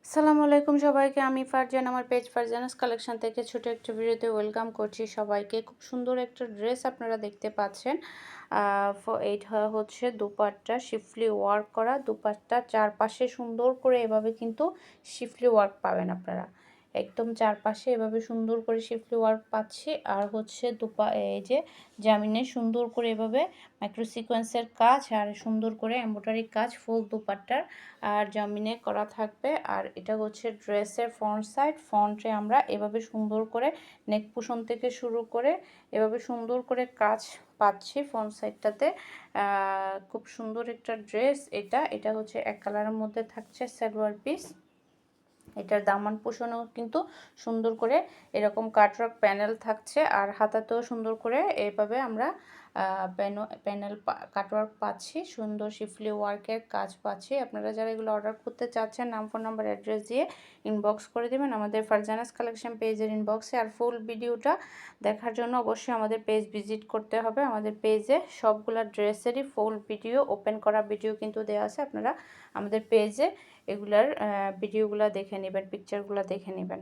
আসসালামু আলাইকুম সবাইকে। আমি ফারজান, আমার পেজ ফারজানাস কালেকশন থেকে ছোট একটা ভিডিওতে ওয়েলকাম করছি সবাইকে। খুব সুন্দর একটা ড্রেস আপনারা দেখতে পাচ্ছেন। এইটা হচ্ছে দুপাট্টা শিফলি ওয়ার্ক করা দুপাট্টা, চারপাশে সুন্দর করে এভাবে কিন্তু শিফলি ওয়ার্ক পাবেন আপনারা। একদম চারপাশে এভাবে সুন্দর করে শিফলি ওয়ার্ক পাচ্ছি। আর হচ্ছে এই যে জামিনে সুন্দর করে এভাবে মাইক্রো সিকোয়েন্সের কাজ আর সুন্দর করে এমব্রয়ডারি কাজ ফুল দুপাট্টার আর জামিনে করা থাকবে। আর এটা হচ্ছে ড্রেসের ফ্রন্ট সাইড। ফ্রন্টে আমরা এভাবে সুন্দর করে নেক পোষণ থেকে শুরু করে এভাবে সুন্দর করে কাজ পাচ্ছি ফ্রন্ট সাইডটাতে। খুব সুন্দর একটা ড্রেস এটা হচ্ছে এক কালারের মধ্যে থাকছে সালোয়ার পিস। এটার দামান পোষণও কিন্তু সুন্দর করে এরকম কাটওয়ার্ক প্যানেল থাকছে। আর হাতাতেও সুন্দর করে এভাবে আমরা প্যানেল কাটওয়ার্ক পাচ্ছি, সুন্দর শিফলি ওয়ার্কের কাজ পাচ্ছি। আপনারা যারা এগুলো অর্ডার করতে চাচ্ছেন নাম, ফোন নাম্বার, অ্যাড্রেস দিয়ে ইনবক্স করে দেবেন আমাদের ফারজানাস কালেকশন পেজের ইনবক্সে। আর ফুল ভিডিওটা দেখার জন্য অবশ্যই আমাদের পেজ ভিজিট করতে হবে। আমাদের পেজে সবগুলা ড্রেসেরই ফুল ভিডিও, ওপেন করা ভিডিও কিন্তু দেওয়া আছে। আপনারা আমাদের পেজে এগুলার ভিডিওগুলো দেখে নেবেন, পিকচারগুলো দেখে নেবেন।